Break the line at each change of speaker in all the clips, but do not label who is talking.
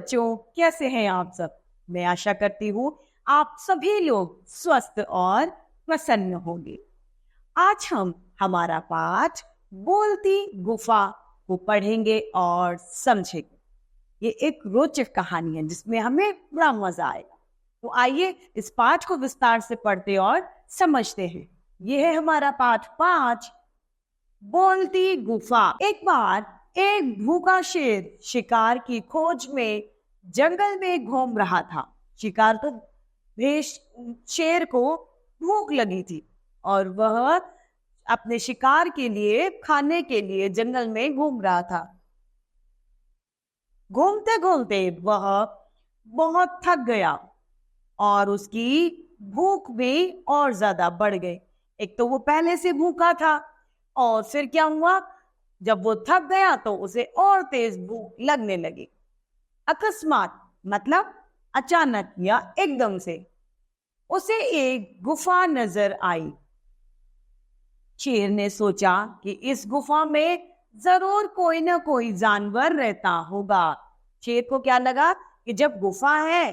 बच्चों, कैसे हैं आप सब? मैं आशा करती हूँ आप सभी लोग स्वस्थ और प्रसन्न होंगे। आज हम हमारा पाठ बोलती गुफा को पढ़ेंगे और समझेंगे। ये एक रोचक कहानी है जिसमें हमें बड़ा मजा आएगा। तो आइए इस पाठ को विस्तार से पढ़ते और समझते हैं। ये है हमारा पाठ 5, बोलती गुफा। एक बार एक भूखा शेर शिकार की खोज में जंगल में घूम रहा था। शिकार तो शेर को भूख लगी थी और वह अपने शिकार के लिए खाने के लिए जंगल में घूम रहा था। घूमते घूमते वह बहुत थक गया और उसकी भूख भी और ज्यादा बढ़ गई। एक तो वो पहले से भूखा था और फिर क्या हुआ, जब वो थक गया तो उसे और तेज भूख लगने लगी। अकस्मात मतलब अचानक या एकदम से उसे एक गुफा नजर आई। शेर ने सोचा कि इस गुफा में जरूर कोई ना कोई जानवर रहता होगा। शेर को क्या लगा कि जब गुफा है,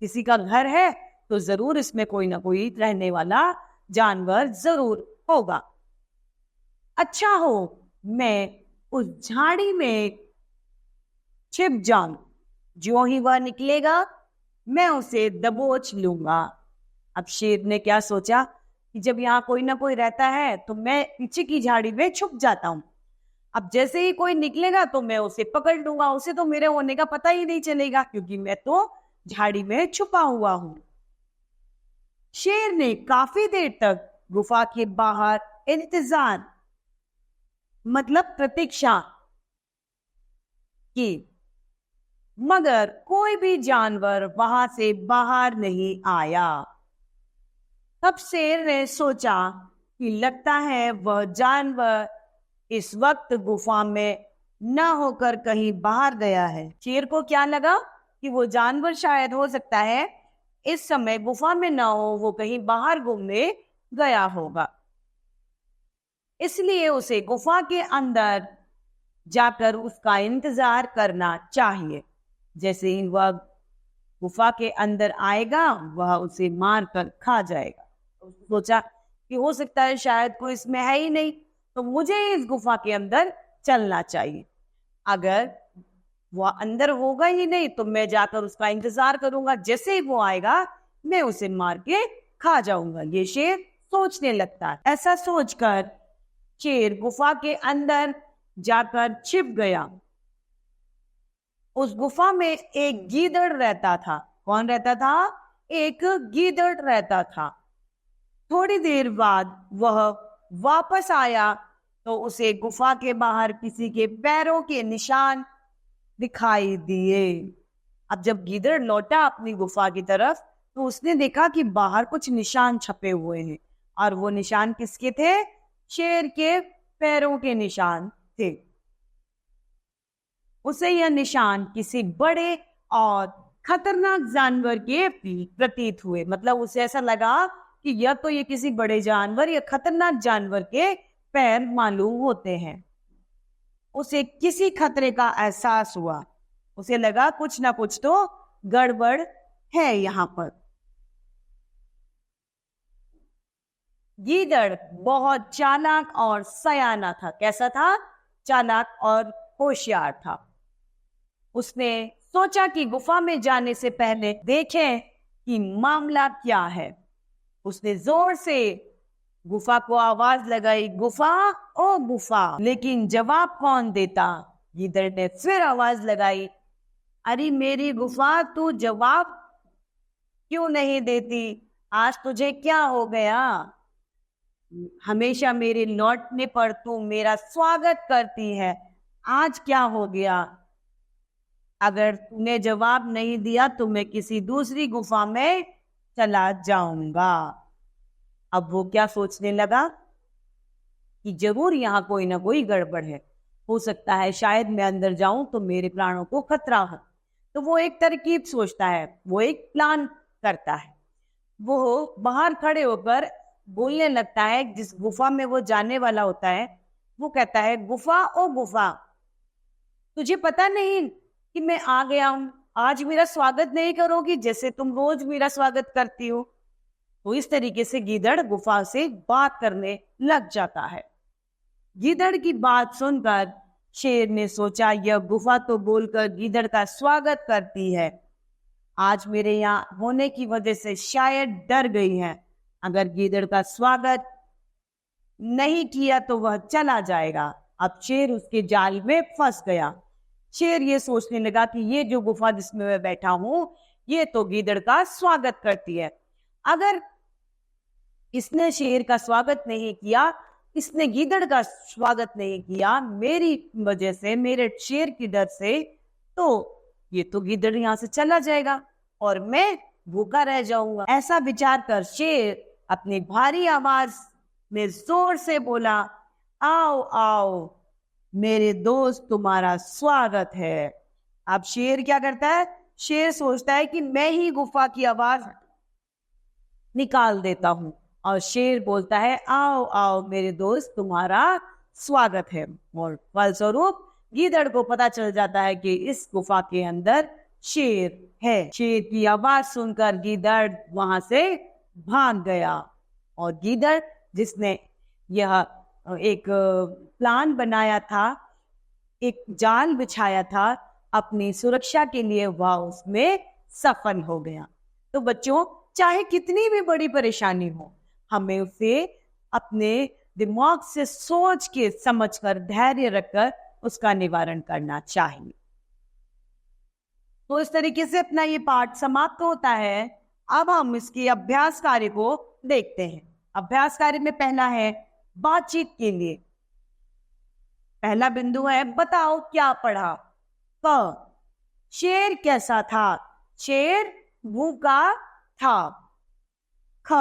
किसी का घर है, तो जरूर इसमें कोई ना कोई रहने वाला जानवर जरूर होगा। अच्छा हो मैं उस झाड़ी में छिप जाऊं, जो ही वह निकलेगा मैं उसे दबोच लूंगा। अब शेर ने क्या सोचा कि जब यहाँ कोई ना कोई रहता है तो मैं पीछे की झाड़ी में छुप जाता हूँ। अब जैसे ही कोई निकलेगा तो मैं उसे पकड़ लूंगा, उसे तो मेरे होने का पता ही नहीं चलेगा क्योंकि मैं तो झाड़ी में छुपा हुआ हूं। शेर ने काफी देर तक गुफा के बाहर इंतजार मतलब प्रतीक्षा की, मगर कोई भी जानवर वहां से बाहर नहीं आया। तब शेर ने सोचा कि लगता है वह जानवर इस वक्त गुफा में न होकर कहीं बाहर गया है। शेर को क्या लगा कि वो जानवर शायद हो सकता है इस समय गुफा में ना हो, वो कहीं बाहर घूमने गया होगा। इसलिए उसे गुफा के अंदर जाकर उसका इंतजार करना चाहिए। जैसे ही वह गुफा के अंदर आएगा वह उसे मार कर खा जाएगा। सोचा कि हो सकता है शायद कोई इसमें है ही नहीं, तो मुझे इस गुफा के अंदर चलना चाहिए। अगर वह अंदर होगा ही नहीं तो मैं जाकर उसका इंतजार करूंगा, जैसे ही वो आएगा मैं उसे मार के खा जाऊंगा। ये शेर सोचने लगता है। ऐसा सोचकर शेर गुफा के अंदर जाकर छिप गया। उस गुफा में एक गीदड़ रहता था। कौन रहता था? एक गीदड़ रहता था। थोड़ी देर बाद वह वापस आया तो उसे गुफा के बाहर किसी के पैरों के निशान दिखाई दिए। अब जब गीदड़ लौटा अपनी गुफा की तरफ तो उसने देखा कि बाहर कुछ निशान छपे हुए हैं और वो निशान किसके थे? शेर के पैरों के निशान थे। उसे यह निशान किसी बड़े और खतरनाक जानवर के प्रतीत हुए। मतलब उसे ऐसा लगा कि यह तो ये किसी बड़े जानवर या खतरनाक जानवर के पैर मालूम होते हैं। उसे किसी खतरे का एहसास हुआ। उसे लगा कुछ ना कुछ तो गड़बड़ है यहाँ पर। गीदड़ बहुत चालाक और सयाना था। कैसा था? चालाक और होशियार था। उसने सोचा कि गुफा में जाने से पहले देखें कि मामला क्या है। उसने जोर से गुफा को आवाज लगाई, गुफा ओ गुफा। लेकिन जवाब कौन देता? गीदड़ ने फिर आवाज लगाई, अरे मेरी गुफा, तू जवाब क्यों नहीं देती? आज तुझे क्या हो गया? हमेशा मेरे लौटने पर तू मेरा स्वागत करती है, आज क्या हो गया? अगर तूने जवाब नहीं दिया तो मैं किसी दूसरी गुफा में चला जाऊंगा। अब वो क्या सोचने लगा कि जरूर यहाँ कोई ना कोई गड़बड़ है। हो सकता है शायद मैं अंदर जाऊं तो मेरे प्राणों को खतरा हो। तो वो एक तरकीब सोचता है, वो एक प्लान करता है। वो बाहर खड़े होकर बोलने लगता है। जिस गुफा में वो जाने वाला होता है वो कहता है, गुफा ओ गुफा, तुझे पता नहीं कि मैं आ गया हूं? आज मेरा स्वागत नहीं करोगी जैसे तुम रोज मेरा स्वागत करती हो? तो इस तरीके से गीदड़ गुफा से बात करने लग जाता है। गीदड़ की बात सुनकर शेर ने सोचा, यह गुफा तो बोलकर गीदड़ का स्वागत करती है, आज मेरे यहाँ होने की वजह से शायद डर गई है। अगर गीदड़ का स्वागत नहीं किया तो वह चला जाएगा। अब शेर उसके जाल में फंस गया। शेर ये सोचने लगा कि ये जो गुफा जिसमें मैं बैठा हूं, ये तो गीदड़ का स्वागत करती है। अगर इसने शेर का स्वागत नहीं किया, इसने गीदड़ का स्वागत नहीं किया मेरी वजह से, मेरे शेर की डर से, तो ये तो गीदड़ यहाँ से चला जाएगा और मैं भूखा रह जाऊंगा। ऐसा विचार कर शेर अपनी भारी आवाज में जोर से बोला, आओ आओ मेरे दोस्त, तुम्हारा स्वागत है। अब शेर क्या करता है? शेर सोचता है कि मैं ही गुफा की आवाज निकाल देता हूं, और शेर बोलता है, आओ आओ मेरे दोस्त, तुम्हारा स्वागत है। और फलस्वरूप गीदड़ को पता चल जाता है कि इस गुफा के अंदर शेर है। शेर की आवाज सुनकर गीदड़ वहां से भाग गया, और गीदड़ जिसने यह एक प्लान बनाया था, एक जाल बिछाया था अपनी सुरक्षा के लिए, वह उसमें सफल हो गया। तो बच्चों, चाहे कितनी भी बड़ी परेशानी हो, हमें उसे अपने दिमाग से सोच के समझकर धैर्य रखकर उसका निवारण करना चाहिए। तो इस तरीके से अपना ये पाठ समाप्त होता है। अब हम इसके अभ्यास कार्य को देखते हैं। अभ्यास कार्य में पहला है बातचीत के लिए। पहला बिंदु है, बताओ क्या पढ़ा। क, शेर कैसा था? शेर भूखा था। ख,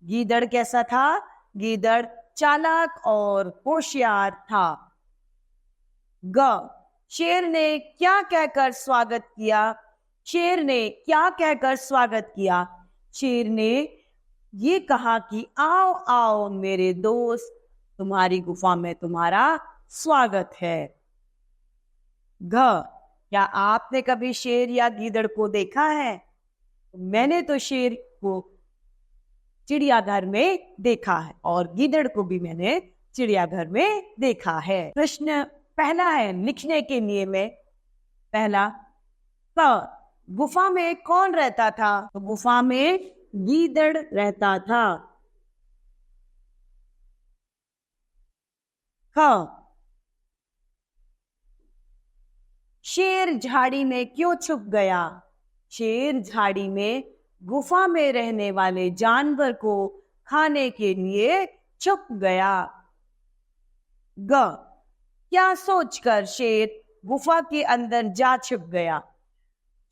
गीदड़ कैसा था? गीदड़ चालाक और होशियार था। ग, शेर ने क्या कहकर स्वागत किया? शेर ने क्या कहकर स्वागत किया? शेर ने ये कहा कि आओ आओ मेरे दोस्त, तुम्हारी गुफा में तुम्हारा स्वागत है। घ, क्या आपने कभी शेर या गीदड़ को देखा है? मैंने तो शेर को चिड़ियाघर में देखा है, और गीदड़ को भी मैंने चिड़ियाघर में देखा है। प्रश्न पहला है लिखने के लिए में। पहला, क, गुफा में कौन रहता था? तो गुफा में गीदड़ रहता था। ख, शेर झाड़ी में क्यों छुप गया? शेर झाड़ी में गुफा में रहने वाले जानवर को खाने के लिए छुप गया। ग, क्या सोचकर शेर गुफा के अंदर जा छुप गया?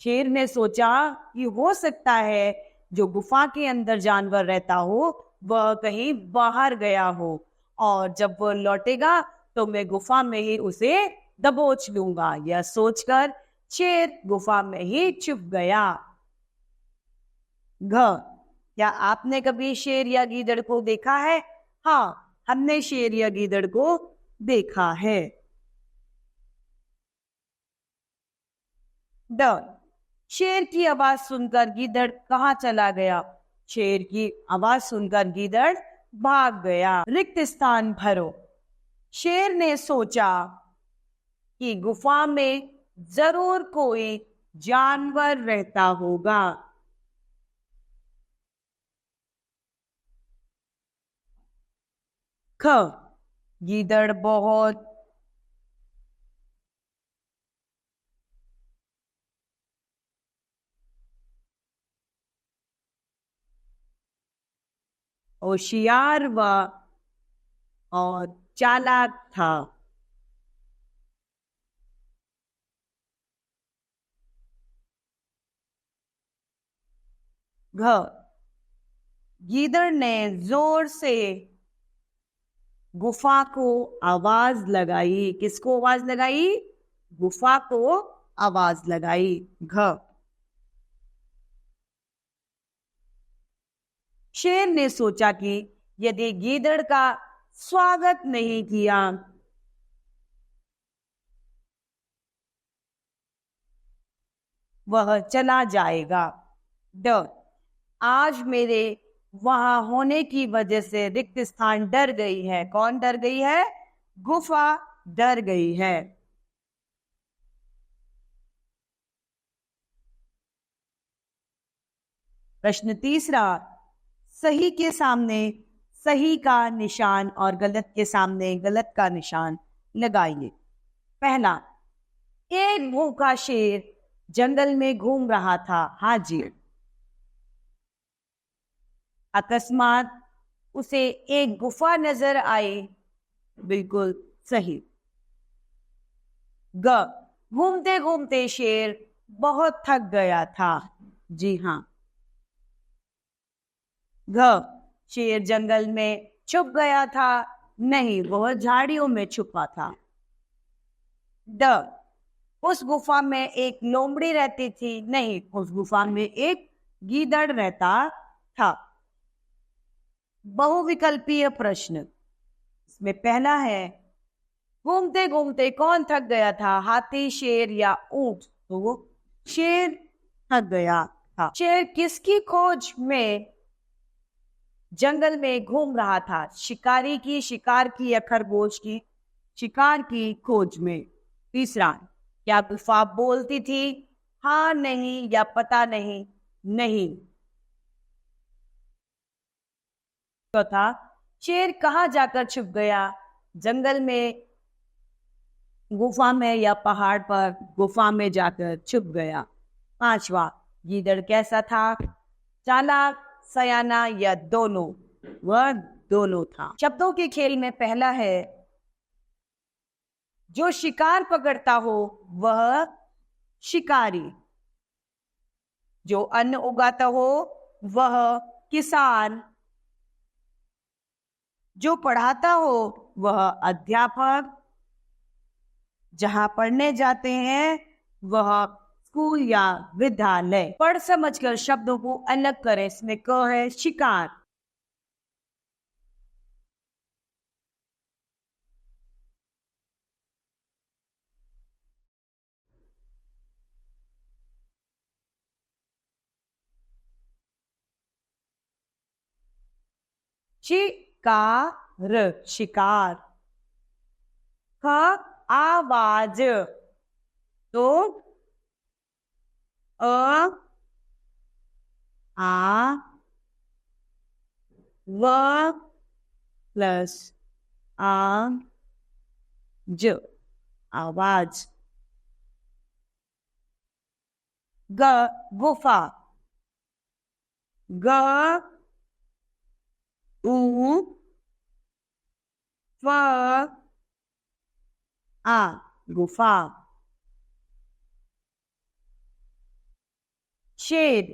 शेर ने सोचा कि हो सकता है जो गुफा के अंदर जानवर रहता हो वह कहीं बाहर गया हो, और जब वह लौटेगा तो मैं गुफा में ही उसे दबोच लूंगा। यह सोचकर शेर गुफा में ही छुप गया। घ, क्या आपने कभी शेर या गीदड़ को देखा है? हाँ, हमने शेर या गीदड़ को देखा है। ड, शेर की आवाज सुनकर गीदड़ कहाँ चला गया? शेर की आवाज सुनकर गीदड़ भाग गया। रिक्त स्थान भरो। शेर ने सोचा कि गुफा में जरूर कोई जानवर रहता होगा। ख, गीदड़ बहुत होशियार व और चालाक था। घ, गीदड़ ने जोर से गुफा को आवाज लगाई। किसको आवाज लगाई? गुफा को आवाज लगाई। घ, शेर ने सोचा कि यदि गीदड़ का स्वागत नहीं किया वह चला जाएगा। ड, आज मेरे वहां होने की वजह से रिक्त स्थान डर गई है। कौन डर गई है? गुफा डर गई है। प्रश्न तीसरा, सही के सामने सही का निशान और गलत के सामने गलत का निशान लगाइए। पहला, एक भूखा शेर जंगल में घूम रहा था। हाँ जी। अकस्मात उसे एक गुफा नजर आई। बिल्कुल सही। ग, घूमते घूमते शेर बहुत थक गया था। जी हाँ। घ, शेर जंगल में छुप गया था। नहीं, वह झाड़ियों में छुपा था। ड, उस गुफा में एक लोमड़ी रहती थी। नहीं, उस गुफा में एक गीदड़ रहता था। बहुविकल्पीय प्रश्न। इसमें पहला है, घूमते घूमते कौन थक गया था? हाथी, शेर या ऊंट? तो वो शेर थक गया था। शेर किसकी खोज में जंगल में घूम रहा था? शिकारी की, शिकार की या खरगोश की? शिकार की खोज में। तीसरा, क्या गुफा बोलती थी? हाँ, नहीं या पता नहीं? नहीं। चौथा, शेर कहाँ जाकर छुप गया? जंगल में, गुफा में या पहाड़ पर? गुफा में जाकर छुप गया। पांचवा, गीदड़ कैसा था? चालाक, सयाना या दोनों? वह दोनों था। शब्दों के खेल में पहला है, जो शिकार पकड़ता हो वह शिकारी, जो अन्न उगाता हो वह किसान, जो पढ़ाता हो वह अध्यापक, जहां पढ़ने जाते हैं वह स्कूल या विद्यालय। पढ़ समझकर शब्दों को अलग करें। इसमें क है शिकार। शिकार, शिकार। ख, आवाज। तो अ, आ, व प्लस आ, ज, आवाज। ग, गुफा। ग, उ, फ, आ, गुफा। शेर।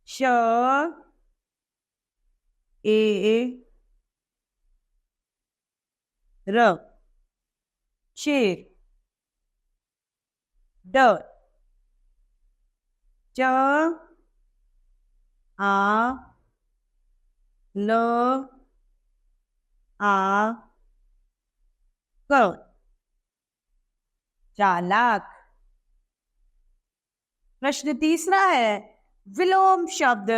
श, ए, र, शेर। ड, च, आ, ल, आ, क, चालाक। प्रश्न तीसरा है, विलोम शब्द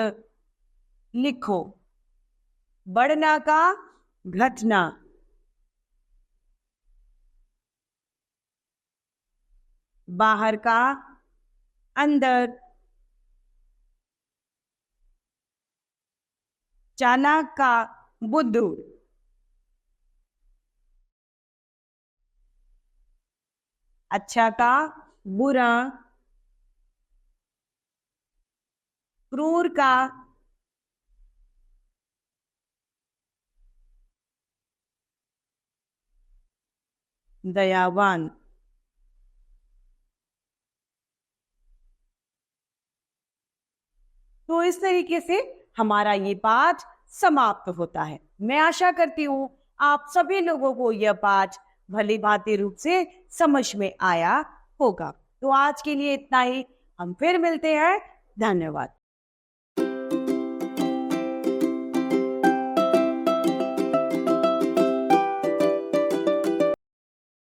लिखो। बढ़ना का, घटना। बाहर का, अंदर। चालाक का, बुद्धू। अच्छा का, बुरा। क्रूर का, दयावान। तो इस तरीके से हमारा ये पाठ समाप्त होता है। मैं आशा करती हूँ आप सभी लोगों को यह पाठ भली भांति रूप से समझ में आया होगा। तो आज के लिए इतना ही। हम फिर मिलते हैं। धन्यवाद।